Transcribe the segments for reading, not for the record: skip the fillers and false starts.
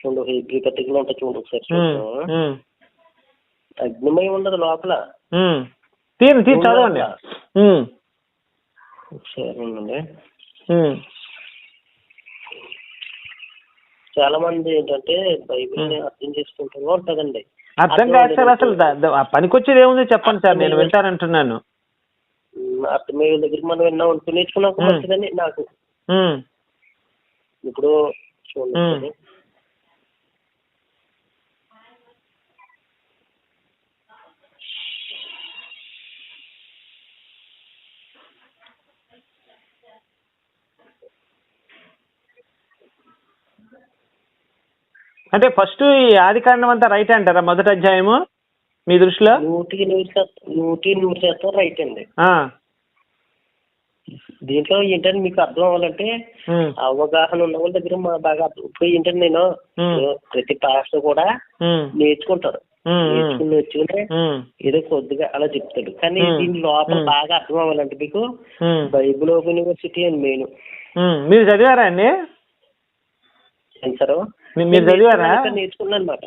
చూడు హెబ్రీ పత్రికలో ఉంటుంది చూడు ఒకసారి చూద్దాం. అగ్నిమయం ఉండదు లోపల. చదవండి ఒకసారి ఉండండి. చాలా మంది ఏంటంటే బైబిల్ అర్థం చేసుకుంటూ ఉంటదండి. అర్థం కాదు సార్, అసలు పనికొచ్చేది ఏముంది చెప్పండి సార్, నేను వింటానంటున్నాను. అర్థమయ్యే దగ్గర మనం విన్నాం అనుకో, నేర్చుకున్నాక మంచిదని నాకు. ఇప్పుడు చూడండి, అంటే ఫస్ట్ ఈ ఆది కాండం అంతా రైట్ అంటారా మొదటి అధ్యాయము మీ దృష్టిలో? 100% రైట్ అండి. దీంట్లో ఏంటంటే మీకు అర్థం అవ్వాలంటే అవగాహన ఉన్న వాళ్ళ దగ్గర బాగా ఇప్పుడు ఏంటంటే నేను ప్రతి పాస్టర్ కూడా నేర్చుకుంటాడు, నేర్చుకుని ఏదో కొద్దిగా అలా చెప్తాడు. కానీ దీని లోపల బాగా అర్థం అవ్వాలంటే మీకు బైబిల్ ఓపెన్ యూనివర్సిటీ అని మెయిన్. మీరు చదివారా అండి? సార్ మీరు చదివారా? నేర్చుకున్నాను అనమాట.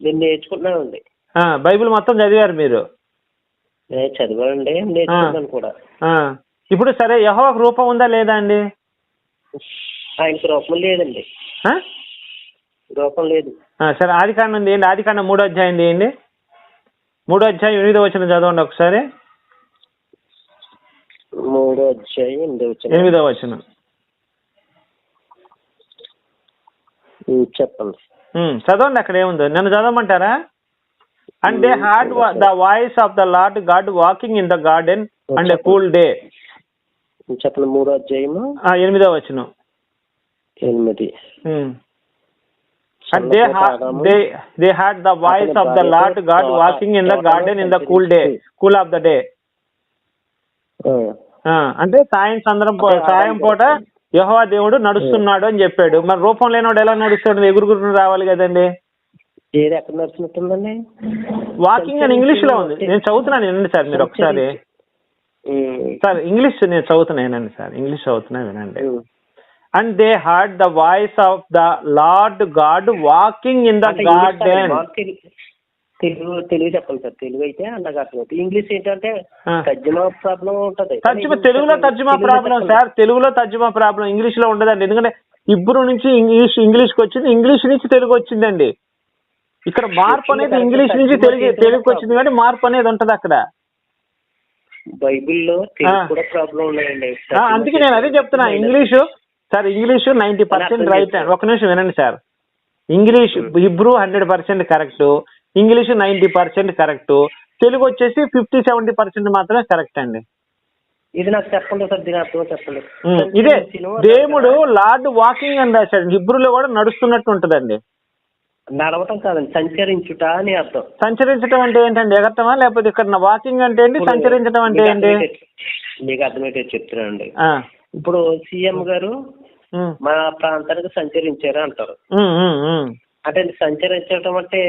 నేను నేర్చుకున్నానండి. బైబిల్ మొత్తం చదివారు మీరు? చదివానండి, నేర్చుకున్నాను కూడా. ఇప్పుడు సరే, యెహోవాకు రూపం ఉందా లేదా అండి? ఆయనకు రూపం లేదండి, రూపం లేదు. సరే, ఆది కాండం ఏంటి? ఆది కాండం 3వ అధ్యాయం ఏంటి? 3వ అధ్యాయం 8వ వచనం చదవండి ఒకసారి. 3వ అధ్యాయం 8వ వచనం చెప్పండి. చదవండి, అక్కడ ఏముందో నన్ను చదవమంటారా? And they heard the voice of the Lord God walking in the garden and a cool day. చెప్పండి. 3వ అధ్యాయము 8వ వచనం. 8. And they heard the voice of the Lord God walking in the garden in the cool of the day. అంటే సాయం పూట యెహోవా దేవుడు నడుస్తున్నాడు అని చెప్పాడు. మరి రూపం లేనివాడు ఎలా నడుస్తాడు? ఎగురుగురు రావాలి కదండి. ఏది ఎక్కడ నడుస్తున్నట్టుందండి? వాకింగ్ అని ఇంగ్లీష్ లో ఉంది, నేను చదువుతున్నాను వినండి సార్ మీరు ఒకసారి. సార్ ఇంగ్లీష్ నేను చదువుతున్నా వినండి సార్, ఇంగ్లీష్ చదువుతున్నా వినండి. And they heard the voice of the Lord God walking in the garden. Telugu చెప్పండి సార్. తెలుగు అయితే అలాగ అర్థమవుతుంది. ఇంగ్లీష్ ఏంటంటే తర్జుమా ప్రాబ్లం ఉంటది. తెలుగులో తర్జుమా ప్రాబ్లం సార్, తెలుగులో తర్జుమా ప్రాబ్లం, ఇంగ్లీష్ లో ఉండదండి. ఎందుకంటే ఇబ్రూ నుంచి ఇంగ్లీష్కి వచ్చింది, ఇంగ్లీష్ నుంచి తెలుగు వచ్చిందండి. ఇక్కడ మార్పు అనేది ఇంగ్లీష్ నుంచి తెలుగుకి వచ్చింది, కానీ మార్పు అనేది ఉంటది అక్కడ. బైబిల్లో కూడా ప్రాబ్లం ఉన్నాయండి. అందుకే నేను అదే చెప్తున్నా. English sir, English 90% right. ఒక నిమిషం వినండి sir. English Hebrew 100% correct, English 90% correct, Telugu వచ్చేసి 50-70% మాత్రమే కరెక్ట్ అండి. ఇది నాకు చెప్పండి సార్, దీని అర్థం చెప్పండి. ఇదే దేవుడు లార్డ్ వాకింగ్ అని రాశాడు. హిబ్రూలో కూడా నడుస్తున్నట్టు ఉంటదండి. నడవటం కాదండి, సంచరించుట అని అర్థం. సంచరించడం అంటే ఏంటండి? ఎగరటమా? లేకపోతే ఇక్కడ వాకింగ్ అంటే ఏంటి, సంచరించడం అంటే ఏంటి? మీకు అర్థమయ్యేది చెప్తున్నానండి. ఇప్పుడు సీఎం గారు మా ప్రాంతానికి సంచరించారు అంటారు. అంటే సంచరించడం అంటే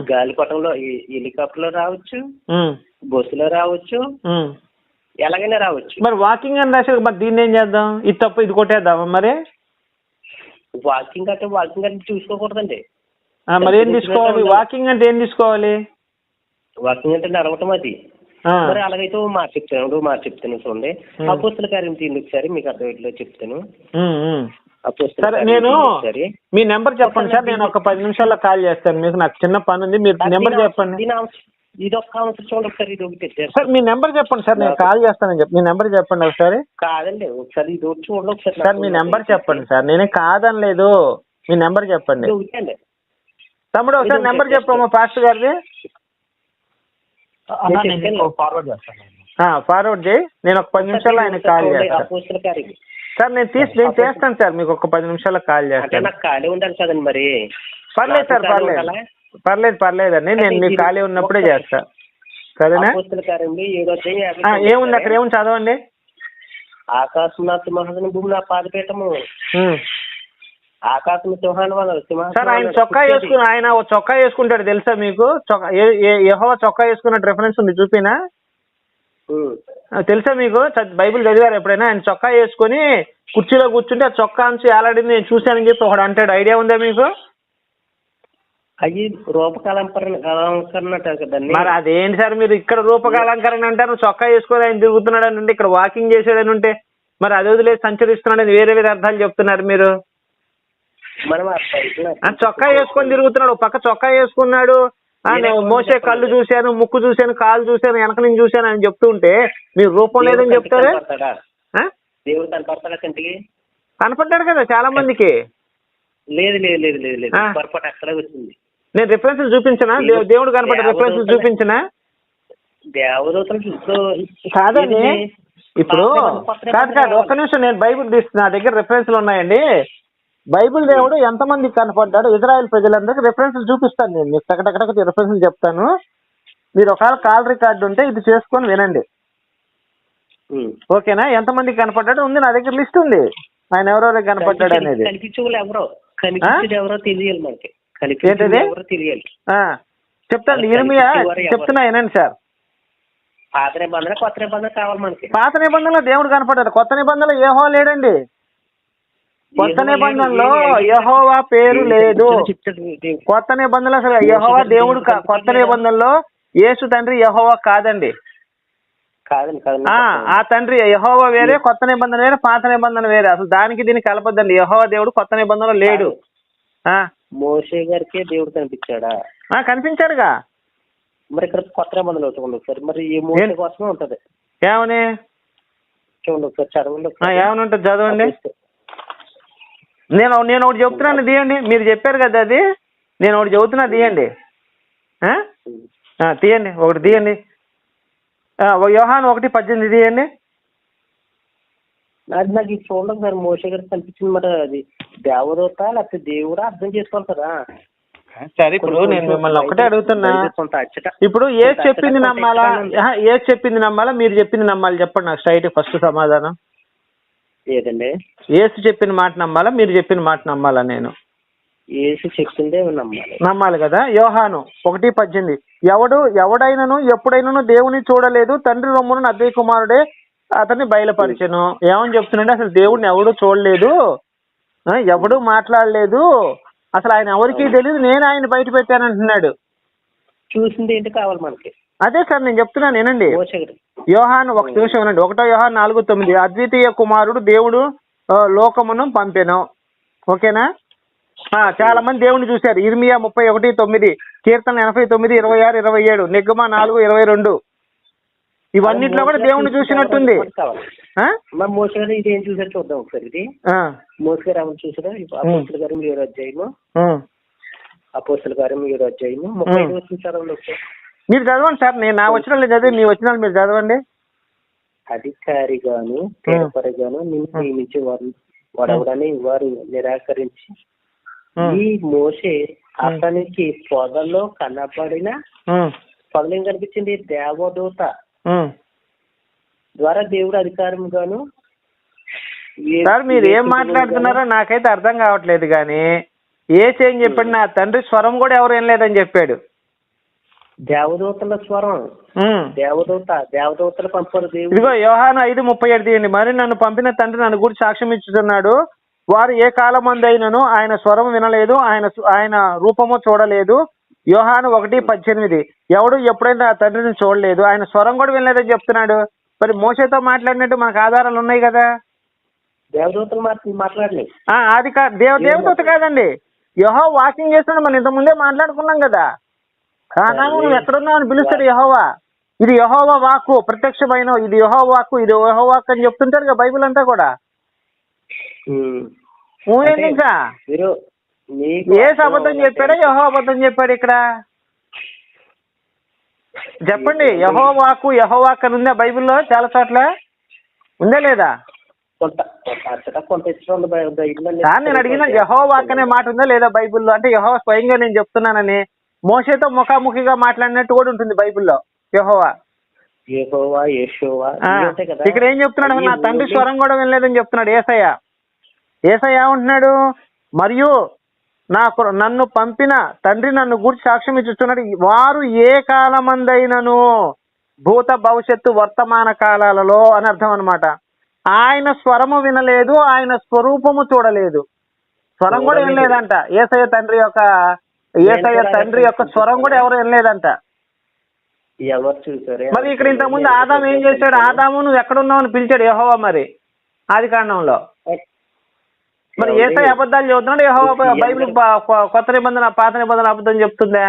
గాలిపటంలో, హెలికాప్టర్ లో రావచ్చు, బస్సులో రావచ్చు, ఎలాగైనా రావచ్చు. మరి వాకింగ్ అని రాశారు, మరి దీన్ని ఏం చేద్దాం? ఇది తప్ప ఇది కొట్టేద్దామా? మరి వాకింగ్ అంటే చూసుకోకూడదండి. మరి ఏం తీసుకోవాలి? వాకింగ్ అంటే ఏం తీసుకోవాలి? వాకింగ్ అంటే నడవటం. అది మరి అలాగైతే మాట చెప్తాను చూడండి. అపోస్తల కార్యం తీయండి ఒకసారి, మీకు అర్థమయ్యేలా చెప్తాను. సరే, నేను మీ నెంబర్ చెప్పండి సార్, నేను ఒక 10 నిమిషాల్లో కాల్ చేస్తాను మీకు. నాకు చిన్న పని ఉంది, మీరు నెంబర్ చెప్పండి. ఇది ఒక్క అవసరం చూడండి ఒకసారి. ఇది ఒకటి సార్, మీ నెంబర్ చెప్పండి సార్, నేను కాల్ చేస్తానని చెప్పి. మీ నెంబర్ చెప్పండి ఒకసారి. కాదండి, ఒకసారి ఇది ఒకటి చూడండి ఒకసారి. సార్ మీ నెంబర్ చెప్పండి సార్, నేనే కాదని లేదు, మీ నెంబర్ చెప్పండి. తమ్ముడు ఒకసారి నెంబర్ చెప్పమ్మా పాస్టర్ గారిది. ఫార్వర్డ్ చేయి, నేను ఒక 10 నిమిషాల్లో ఆయన కాల్ చేస్తాను సార్. నేను చేస్తాను సార్, మీకు ఒక 10 నిమిషాల్లో కాల్ చేస్తాను. నాకు ఖాళీ ఉండాలి కదండి మరి. పర్లేదు సార్, పర్లేదండి, నేను మీకు ఖాళీ ఉన్నప్పుడే చేస్తా. సరేనా? ఏముంది అక్కడ, ఏముంది చదవండి. ఆకాశం నా సింహాసనం, భూమి నా పాదపీఠము. ఆకాశం సింహాసనం సార్, ఆయన చొక్కా వేసుకుంటాడు తెలుసా మీకు? యెహోవా చొక్కా వేసుకున్న రిఫరెన్స్ ఉంది, చూపినా? తెలుసా మీకు? బైబిల్ చదివారు ఎప్పుడైనా? ఆయన చొక్కా వేసుకొని కుర్చీలో కూర్చుంటే ఆ చొక్కా అంచు ఏలాడింది నేను చూశానని చెప్పి ఒకడు అంటాడు. ఐడియా ఉందా మీకు? అవి రూపకలంకరణ కదండి. మరి అదేంటి సార్, మీరు ఇక్కడ రూపకలంకరణ అంటారు, చొక్కా వేసుకొని ఆయన తిరుగుతున్నాడు అని ఉంటే, ఇక్కడ వాకింగ్ చేసాడని ఉంటే, మరి అది వదిలేసి సంచరిస్తున్నాడని వేరే వేరే అర్థాలు చెప్తున్నారు మీరు. మనం చొక్కా వేసుకొని తిరుగుతున్నాడు, పక్క చొక్కా వేసుకున్నాడు, మోసే కళ్ళు చూశాను, ముక్కు చూశాను, కాళ్ళు చూశాను, వెనక నుంచి చూశాను అని చెప్తూ ఉంటే మీరు రూపం లేదని చెప్తారా? దేవుడు కనపడతాడా కంటికి? కనపడ్డాడు కదా చాలా మందికి. లేదు లేదు లేదు లేదు లేదు, పొరపాటు అక్కడే వచ్చింది. నేను రిఫరెన్స్ చూపించనా? దేవుడు కనపడ్డ రిఫరెన్స్ చూపించనా? దేవదూతలు కాదండి, ఇప్పుడు కాదు ఒక్క నిమిషం, నేను బైబిల్ తీస్తున్నా, నా దగ్గర రిఫరెన్స్లు ఉన్నాయండి. బైబిల్ దేవుడు ఎంతమందికి కనపడ్డాడు ఇజ్రాయెల్ ప్రజలందరికీ రిఫరెన్స్లు చూపిస్తాను. నేను మీకు టకటక రిఫరెన్స్లు చెప్తాను. మీరు ఒకవేళ కాల్ రికార్డు ఉంటే ఇది చేసుకొని వినండి, ఓకేనా? ఎంతమందికి కనపడ్డాడు ఉంది నా దగ్గర, లిస్ట్ ఉంది, ఆయన ఎవరెవరికి కనపడ్డాడు అనేది. చెప్తాను. ఇర్మియా చెప్తున్నా వినండి సార్. పాత నిబంధన కొత్త నిబంధన కావాలి మనకి. పాత నిబంధనలో దేవుడు కనపడ్డాడు, కొత్త నిబంధనలో యెహోవా లేడండి. కొత్త నిబంధనలో యెహోవా పేరు లేదు. కొత్త నిబంధనలో అసలు యెహోవా దేవుడు, కొత్త నిబంధనలో యేసు తండ్రి యెహోవా కాదండి. ఆ తండ్రి యెహోవా వేరే, కొత్త నిబంధన వేరే, పాత నిబంధన వేరే. అసలు దానికి దీనికి కలపద్దండి. యెహోవా దేవుడు కొత్త నిబంధనలో లేడు. మోషే గారికి దేవుడు కనిపించాడా? కనిపించాడుగా. మరి ఇక్కడ కొత్త నిబంధనలు చూడండి ఒకసారి, మరి ఈ మోషే కోసమే ఉంటది. ఏమని చూడండి ఒకసారి, చదవండి. ఏమని ఉంటుంది చదవండి. నేను ఒకటి చెప్తున్నాను, తీయండి. మీరు చెప్పారు కదా అది, నేను ఒకటి చెబుతున్నా, తీయండి. తీయండి, ఒకటి తీయండి. యోహాను 1:18 తీయండి. అది నాకు ఇది చూడండి సార్, మోషే గారికి కనిపించింది. మరి అది దేవదూత లేకపోతే దేవుడా అర్థం చేసుకోవాలి కదా. సరే, ఇప్పుడు నేను మిమ్మల్ని ఒకటే అడుగుతున్నా, ఇప్పుడు ఏది చెప్పింది నమ్మాలా, ఏది చెప్పింది నమ్మాలా, మీరు చెప్పింది నమ్మాలి? చెప్పండి నాకు స్ట్రైట్ ఫస్ట్ సమాధానం. ఏదండి? యేసు చెప్పిన మాట నమ్మాలా, మీరు చెప్పిన మాట నమ్మాలా? నేను యేసు చెప్పిందే నమ్మాలి కదా. యోహాను 1:18 ఎవడైనను ఎప్పుడైనాను దేవుని చూడలేదు, తండ్రి రొమ్మును అద్దె కుమారుడే అతన్ని బయలుపరిచెను. ఏమని చెప్తున్నాడు? అసలు దేవుడిని ఎవడు చూడలేదు, ఎవడు మాట్లాడలేదు, అసలు ఆయన ఎవరికి తెలియదు, నేను ఆయన బయట పెట్టానంటున్నాడు. చూసింది ఏంటి కావాలి మనకి? అదే సార్ నేను చెప్తున్నాను, వినండి. యోహాను 1 నిమిషం వినండి. 1 యోహాను 4:9 అద్వితీయ కుమారుడు దేవుడు లోకమును పంపెను. ఓకేనా? చాలా మంది దేవుడిని చూశారు. ఇర్మియా 31:9, కీర్తన 89, 26, 27, నిగ్గమ 4:22, ఇవన్నిట్లో కూడా దేవుడిని చూసినట్టుంది. మోషే గారు ఇది ఏం చూసారు చూద్దాం ఒకసారి. ఇది మోషే గారు ఎవరు చూసారా? అపోస్తలుల కార్యం 7వ అధ్యాయము, అపోస్తలుల కార్యం 7వ అధ్యాయము 35 చూసారా? మీరు చదవండి సార్, నేను నా వచనాలు చదివి మీ వచనాలు మీరు చదవండి. అధికారిగాను తెరపరిగాను నిన్ను నియమించి వాడవడని వారు నిరాకరించి ఈ మోషే అతనికి పొదలో కనబడిన, పొదలు కనిపించింది దేవదూత ద్వారా దేవుడు అధికారం గాను. సార్ మీరు ఏం మాట్లాడుతున్నారో నాకైతే అర్థం కావట్లేదు. కానీ ఏం చెప్పాడు? నా తండ్రి స్వరం కూడా ఎవరు ఏం లేదని చెప్పాడు. దేవదూతల స్వరం, దేవదూతలు పంపారు దేవుడు. ఇదిగో యోహాను 5:37 తీయండి. మరి నన్ను పంపిన తండ్రి నన్ను గురించి సాక్ష్యం ఇచ్చుతున్నాడు, వారు ఏ కాలమందైనను ఆయన స్వరం వినలేదు, ఆయన రూపము చూడలేదు. యోహాను 1:18 ఎవడు ఎప్పుడైనా తండ్రిని చూడలేదు, ఆయన స్వరం కూడా వినలేదని చెప్తున్నాడు. మరి మోషేతో మాట్లాడినట్టు మనకు ఆధారాలు ఉన్నాయి కదా. దేవదూతలు మాట్లాడలేదు. అది దేవదూత కాదండి, యెహోవా వాకింగ్ చేస్తున్నాడు. మనం ఇంత ముందే మాట్లాడుకున్నాం కదా. నువ్వు ఎక్కడున్నావు అని పిలుస్తాడు యెహోవా. ఇది యెహోవా వాక్కు, ప్రత్యక్షమైన ఇది యెహోవా వాక్కు, ఇది యెహోవా వాక్కు అని చెప్తుంటారు కదా బైబిల్ అంతా కూడా. ఇంకా ఏ అబద్ధం చెప్పాడా? యెహోవా అబద్ధం చెప్పాడు ఇక్కడ. చెప్పండి, యెహోవా వాక్కు, యెహోవా వాక్కు అని ఉందా బైబిల్లో? చాలా చోట్ల ఉందా లేదా? నేను అడిగిన యెహోవా వాక్కు అనే మాట ఉందా లేదా బైబిల్లో? అంటే యెహోవా స్వయంగా నేను చెప్తున్నానని, మోషేతో ముఖాముఖిగా మాట్లాడినట్టు కూడా ఉంటుంది బైబిల్లో యెహోవా. ఇక్కడ ఏం చెప్తున్నాడు? నా తండ్రి స్వరం కూడా వినలేదని చెప్తున్నాడు యేసయ్య. యేసయ్య ఏమంటున్నాడు? మరియు నన్ను పంపిన తండ్రి నన్ను గూర్చి సాక్ష్యం ఇచ్చుతున్నాడు, వారు ఏ కాలమందైనను భూత భవిష్యత్తు వర్తమాన కాలాలలో అని అర్థం అనమాట. ఆయన స్వరము వినలేదు, ఆయన స్వరూపము చూడలేదు. స్వరం కూడా వినలేదంట. యేసయ్య తండ్రి యొక్క స్వరం కూడా ఎవరు వినలేదంట. ఎవరు చూసారు? మరి ఇక్కడ ఇంతకుముందు ఆదాము ఏం చేశాడు? ఆదాము నువ్వు ఎక్కడున్నావు అని పిలిచాడు యెహోవా. మరి ఆది కాండంలో మరి యేసయ్య అబద్ధాలు చెబుతున్నాడు, యెహోవా బైబిల్ కొత్త నిబంధన పాత నిబంధన అబద్ధం చెప్తుందా?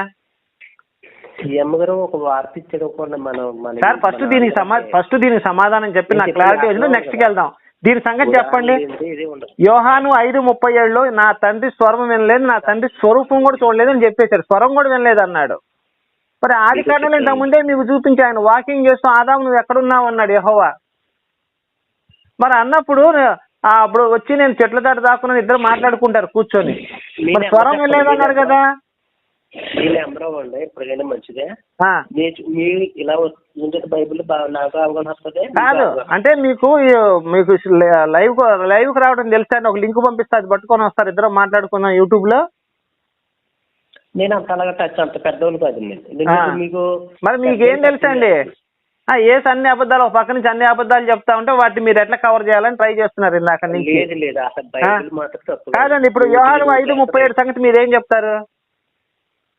ఒక వార్త ఇచ్చాడు సార్. ఫస్ట్ దీనికి సమాధానం చెప్పి నాకు క్లారిటీ వచ్చింది. నెక్స్ట్కి వెళ్దాం. దీని సంగతి చెప్పండి. యోహాను 5:37లో నా తండ్రి స్వరం వినలేదు, నా తండ్రి స్వరూపం కూడా చూడలేదు అని చెప్పేశాడు. స్వరం కూడా వినలేదు అన్నాడు. మరి ఆది కాండంలో ఇంతకు ముందే మీకు చూపించి ఆయన వాకింగ్ చేస్తూ ఆదాము నువ్వు ఎక్కడున్నావు అన్నాడు యెహోవా. మరి అన్నప్పుడు అప్పుడు వచ్చి నేను చెట్ల దాటి దాక్కున్నాను, ఇద్దరు మాట్లాడుకుంటారు కూర్చొని. మరి స్వరం వినలేదు అన్నారు కదా. ఎప్పటికైనా మంచిదే ఇలా బైబిల్ నాకు అవగాహన వస్తుంది కాదు అంటే మీకు లైవ్ కు రావడం తెలుసా అండి? ఒక లింక్ పంపిస్తే అది పట్టుకొని వస్తారు, ఇద్దరు మాట్లాడుకుందాం యూట్యూబ్ లో. నేను అలాగా టచ్ అంత పెద్దవాళ్ళు కాదు మీకు. మరి మీకేం తెలుసా అండి? ఏసు అన్ని అబద్ధాలు ఒక పక్క నుంచి అన్ని అబద్ధాలు చెప్తా ఉంటే వాటిని మీరు ఎట్లా కవర్ చేయాలని ట్రై చేస్తున్నారు ఇందాక నుంచి. కాదండి, ఇప్పుడు యోహాను 5:37 సంగతి మీరేం చెప్తారు?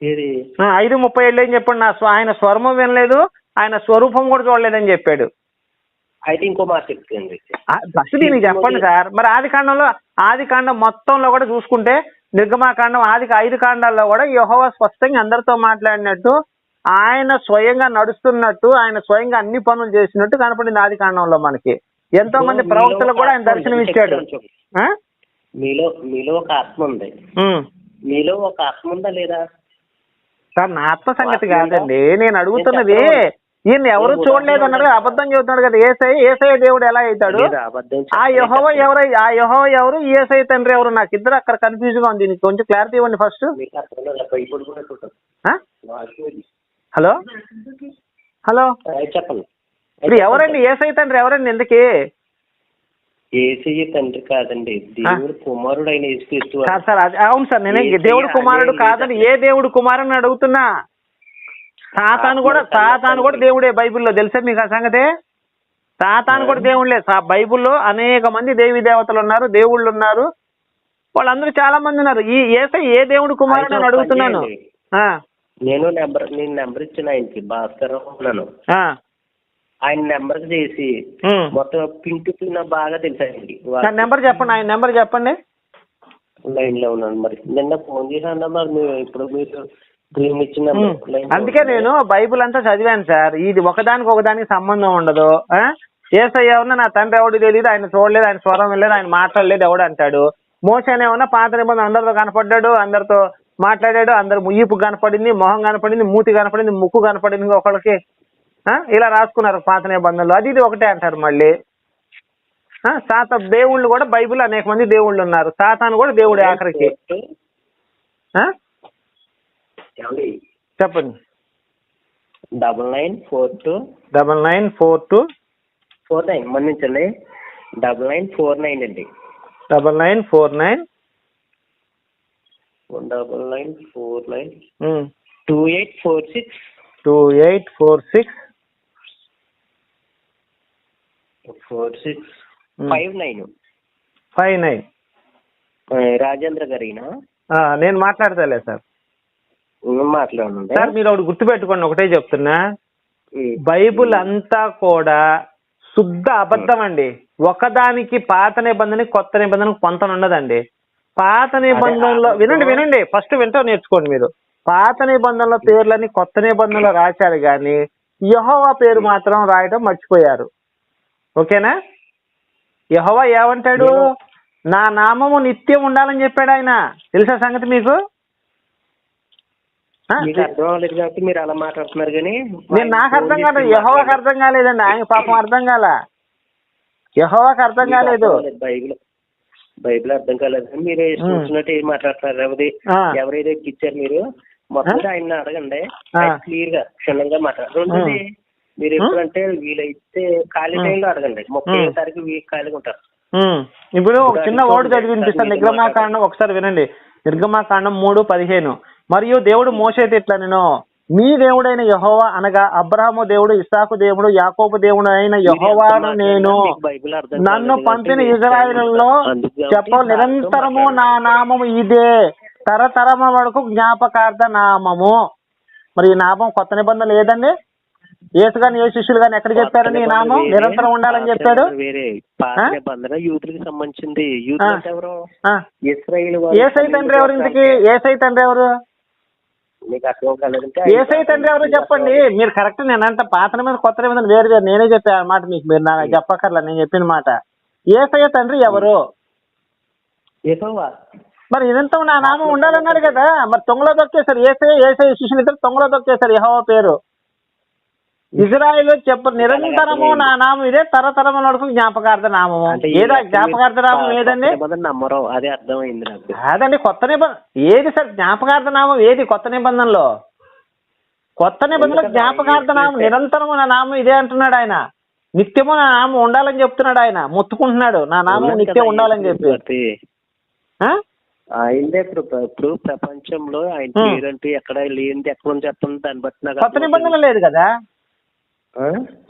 5:37 ఏం చెప్పండి? ఆయన స్వరము వినలేదు, ఆయన స్వరూపం కూడా చూడలేదని చెప్పాడు. అయితే ఇంకో మాట చెప్తుంది ఫస్ట్ దీనికి చెప్పండి సార్. మరి ఆది కాండం మొత్తంలో కూడా చూసుకుంటే నిర్గమాకాండం 5 కాండాల్లో కూడా యెహోవా స్పష్టంగా అందరితో మాట్లాడినట్టు, ఆయన స్వయంగా నడుస్తున్నట్టు, ఆయన స్వయంగా అన్ని పనులు చేసినట్టు కనపడింది ఆది కాండంలో మనకి. ఎంతో మంది ప్రవక్తలు కూడా ఆయన దర్శనం ఇచ్చాడు. మీలో ఒక ఆత్మ ఉంది. మీలో ఒక ఆత్మ ఉందా లేదా సార్? నా ఆత్మ సంగతి కాదండి నేను అడుగుతున్నది. ఈయన ఎవరు చూడలేదు అన్నాడు, అబద్ధం చెబుతున్నాడు కదా. ఏసయ్య దేవుడు ఎలా అవుతాడు? ఆ యెహోవా ఎవరు, ఏసయ్య తండ్రి ఎవరు? నాకు ఇద్దరు అక్కడ కన్ఫ్యూజ్ గా ఉంది. దీనికి కొంచెం క్లారిటీ ఇవ్వండి ఫస్ట్. హలో చెప్పండి. ఇప్పుడు ఎవరండి ఏసయ్య తండ్రి? ఎవరండి ఎందుకే? ఏసయ్య తండ్రి కాదండి, దేవుడు కుమారుడు అయిన యేసుక్రీస్తు. సార్ అవును సార్, నేనే దేవుడు కుమారుడు కాదని ఏ దేవుడు కుమారుని అడుగుతున్నా. సాతాను కూడా దేవుడే బైబిల్లో, తెలుసా మీకు ఆ సంగతే? సాతాను కూడా దేవుళ్ళే. బైబిల్లో అనేక మంది దేవీ దేవతలు ఉన్నారు, దేవుళ్ళు ఉన్నారు, వాళ్ళందరూ చాలా మంది ఉన్నారు. ఈ యేసయ్య ఏ దేవుడు కుమారుడు అని అడుగుతున్నాను. నేను నెంబర్ ఇచ్చిన ఆయనకి, భాస్కర్ ఉన్నాను, ఆయన నెంబర్ చేసి మొత్తం పింక్ బాగా తెలుసాయండి. నెంబర్ చెప్పండి, ఆయన నెంబర్ చెప్పండి. లైన్ లో ఉన్నాను. మరి నిన్న ఫోన్ చేశాను మరి ఇప్పుడు మీరు ఇచ్చిన. అందుకే నేను బైబుల్ అంతా చదివాను సార్. ఇది ఒకదానికి సంబంధం ఉండదు. యేసయ్య ఏమన్నా నా తండ్రి ఎవడు తెలియదు, ఆయన చూడలేదు, ఆయన స్వరం వెళ్ళలేదు, ఆయన మాట్లాడలేదు ఎవడు అంటాడు. మోషేనే ఏమన్నా పాత నిబంధన అందరితో కనపడ్డాడు, అందరితో మాట్లాడాడు, అందరు ముయ్యిపు కనపడింది, మొహం కనపడింది, మూతి కనపడింది, ముక్కు కనపడింది ఒకళ్ళకి. ఇలా రాసుకున్నారు పాత నిబంధనలు. అది ఇది ఒకటే అంటారు మళ్ళీ. దేవుళ్ళు కూడా బైబిల్ అనేక మంది దేవుళ్ళు ఉన్నారు. సాతాను కూడా దేవుడే ఆఖరికి. చెప్పండి. 9942 మన్నించండి, 9949 అండి. 9949 2846 59 రాజేంద్ర గారినా? నేను మాట్లాడతాలే సార్. మాట్లాడండి సార్. మీరు ఒకటి గుర్తుపెట్టుకోండి, ఒకటే చెప్తున్నా, బైబుల్ అంతా కూడా శుద్ధ అబద్ధం అండి. ఒకదానికి పాత నిబంధన కొత్త నిబంధన పొంతన ఉండదండి. పాత నిబంధనలో వినండి ఫస్ట్ వింటూ నేర్చుకోండి మీరు. పాత నిబంధనల పేర్లని కొత్త నిబంధనలో రాశారు కానీ యెహోవా పేరు మాత్రం రాయడం మర్చిపోయారు. ఓకేనా? యెహోవా ఏమంటాడు? నా నామము నిత్యం ఉండాలని చెప్పాడు ఆయన. తెలుసా సంగతి మీకు? అర్థం అవ్వలేదు కాబట్టి మీరు అలా మాట్లాడుతున్నారు. కానీ నాకు అర్థం కాదు, యెహోవాకి అర్థం కాలేదండి. ఆయన పాపం అర్థం కాల, యెహోవాకి అర్థం కాలేదు. బైబిల్ అర్థం కాలేదు. మీరు చూసినట్టు ఏం మాట్లాడుతున్నారు? ఎవరైతే ఇచ్చారు మీరు మొత్తం ఆయన అడగండి, క్లియర్ గా క్షుణ్ణంగా మాట్లాడండి. మీరు ఎప్పుడంటే వీలైతే ఖాళీ టైంలో అడగండి. 30 తారీఖు ఖాళీగా ఉంటారు. ఇప్పుడు ఒక చిన్న వర్డ్ చదివి వినిపిస్తాను. నిర్గమాకాండం ఒకసారి వినండి. నిర్గమాకాండం 3:15. మరియు దేవుడు మోషేతో ఇట్లా, నేను మీ దేవుడైన యెహోవా అనగా అబ్రహాము దేవుడు, ఇస్సాకు దేవుడు, యాకోబు దేవుడు అయిన యెహోవాను నేను, నన్ను పంపిన ఇశ్రాయేలులో చెప్ప నిరంతరము నా నామము ఇదే, తరతరమ వరకు జ్ఞాపకార్థ నామము. మరి ఈ నామం కొత్త నిబంధన లేదండి? యేసు గాని ఏ శిష్యులు గాని ఎక్కడ చెప్పారని ఈ నామం నిరంతరం ఉండాలని చెప్పాడు? యూతులకు సంబంధించింది. ఏసై తండ్రి ఎవరు ఇంతకి? ఏసై తండ్రి ఎవరు? ఏసై తండ్రి ఎవరు చెప్పండి. మీరు కరెక్ట్. నేనంత పాత నిబంధన కొత్త నిబంధన వేరు వేరు. నేనే చెప్పాను మాట మీకు, మీరు నాకు చెప్పక్కర్లా. నేను చెప్పిన మాట. ఏసయ్య తండ్రి ఎవరు? మరి ఇదంతా నా నామం ఉండాలన్నాడు కదా. మరి తొంగలో దొక్కేశారు. ఏసయ్య శిష్యులు ఇద్దరు తొంగలో దొక్కేశారు యెహోవా పేరు. ఇజ్రాయేలు చెప్ప నిరంతరము నా నామం ఇదే, తరతరము వరకు జ్ఞాపకార్థ నామము. ఏదా జ్ఞాపకార్థ నామం ఏదండి? నమ్మరు, అదే అర్థమైంది నాకు. అదండి కొత్త నిబంధన. ఏది సార్ జ్ఞాపకార్థ నామం? ఏది కొత్త నిబంధనలో? కొత్త నిబంధనలో జ్ఞాపకార్థ నామం నిరంతరము నా నామం ఇదే అంటున్నాడు ఆయన. నిత్యము నా నామం ఉండాలని చెప్తున్నాడు ఆయన. మొత్తుకుంటున్నాడు నా నామం నిత్యం ఉండాలని చెప్పి. ఆయనే ఇప్పుడు ప్రపంచంలో ఆయన పేరంటూ ఎక్కడ లేనిది ఎక్కడ చెప్పండి. దాన్ని బట్టి నాకు కొత్త నిబంధన లేదు కదా.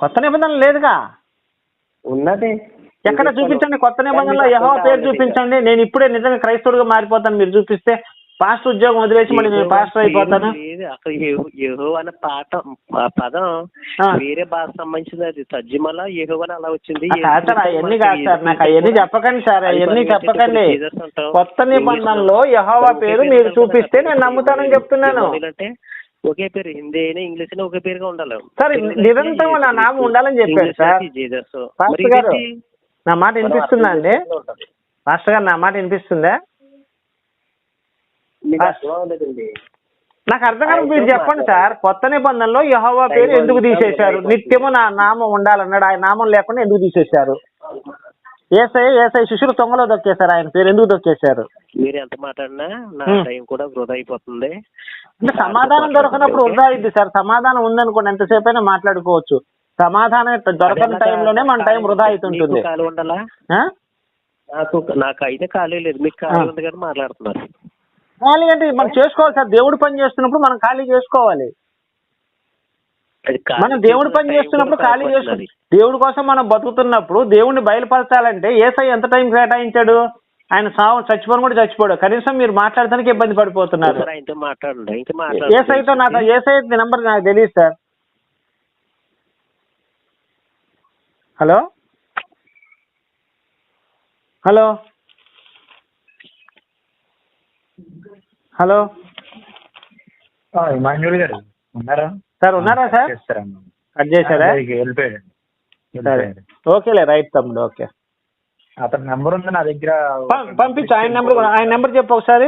కొత్త నిబంధన లేదుగా. ఉన్నది ఎక్కడ చూపించండి కొత్త నిబంధనలో యెహోవా పేరు చూపించండి. నేను ఇప్పుడే నిజంగా క్రైస్తవుడిగా మారిపోతాను మీరు చూపిస్తే. పాస్టర్ ఉద్యోగం వదిలేసి మళ్ళీ నేను పాస్టర్ అయిపోతాను. అక్కడ యెహోవా అనే పదం వేరే భాష సంబంధించింది. అది తర్జుమాలో యెహోవా అని అలా వచ్చింది. అవన్నీ కాదు సార్, నాకు అవన్నీ చెప్పకండి సార్, అవన్నీ చెప్పకండి. కొత్త నిబంధనలో యెహోవా పేరు మీరు చూపిస్తే నేను నమ్ముతానని చెప్తున్నాను. అంటే ఒకే పేరు, హిందీ అయినా ఇంగ్లీష్ అయినా ఒకే పేరుగా ఉండాలి సార్. నిరంతరం నా నామం ఉండాలని చెప్పారు సార్. పాస్టర్ గారు నా మాట వినిపిస్తుందా అండి? పాస్టర్ గారు నా మాట వినిపిస్తుందా? నాకు అర్థం కాదు. మీరు చెప్పండి సార్. కొత్త నిబంధనలో యెహోవా పేరు ఎందుకు తీసేశారు? నిత్యము నా నామం ఉండాలన్నాడు. ఆయన నామం లేకుండా ఎందుకు తీసేశారు? ఏసై శిష్యులు తొంగలో దొక్కేశారు. ఆయన పేరు ఎందుకు దొక్కేశారు? మీరు ఎంత మాట్లాడినా నా టైం కూడా వృధా అయిపోతుంది. అంటే సమాధానం దొరకనప్పుడు వృధా అయింది సార్. సమాధానం ఉందనుకోండి ఎంతసేపు అయినా మాట్లాడుకోవచ్చు. సమాధానం దొరకని టైంలోనే మన టైం వృధా అవుతుంటుంది. ఖాళీ ఉండాలా? నాకు అయితే ఖాళీ లేదు, మీకు ఖాళీ ఉంది కానీ మాట్లాడుతున్నారు. ఖాళీ అంటే మనం చేసుకోవాలి సార్. దేవుడు పని చేస్తున్నప్పుడు మనం ఖాళీ చేసుకోవాలి. మనం దేవుడు పని చేస్తున్నప్పుడు ఖాళీ చేసుకోవాలి. దేవుడి కోసం మనం బతుకుతున్నప్పుడు దేవుడిని బయలుపరచాలంటే యేసయ్య ఎంత టైం కేటాయించాడు? ఆయన చచ్చిపోను కూడా చచ్చిపోడు. కనీసం మీరు మాట్లాడటానికి ఇబ్బంది పడిపోతున్నారు. యేసయ్యతో నాకు యేసయ్య నెంబర్ నాకు తెలియదు sir. Hello hello hello Emmanuel గారు ఉన్నారా సార్? ఉన్నారా సార్? కట్ చేశారా? వెళ్ళిపోయాడు. ఓకేలే, రైట్ తమ్ముడు. ఓకే, అతని నెంబర్ ఉంది నా దగ్గర. పంపించు ఆయన నెంబర్ చెప్పు ఒకసారి.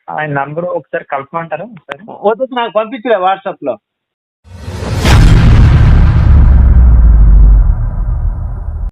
ఆయన నెంబర్ ఒకసారి కలపమంటారా? వద్దు, నాకు పంపించలే వాట్సాప్ లో.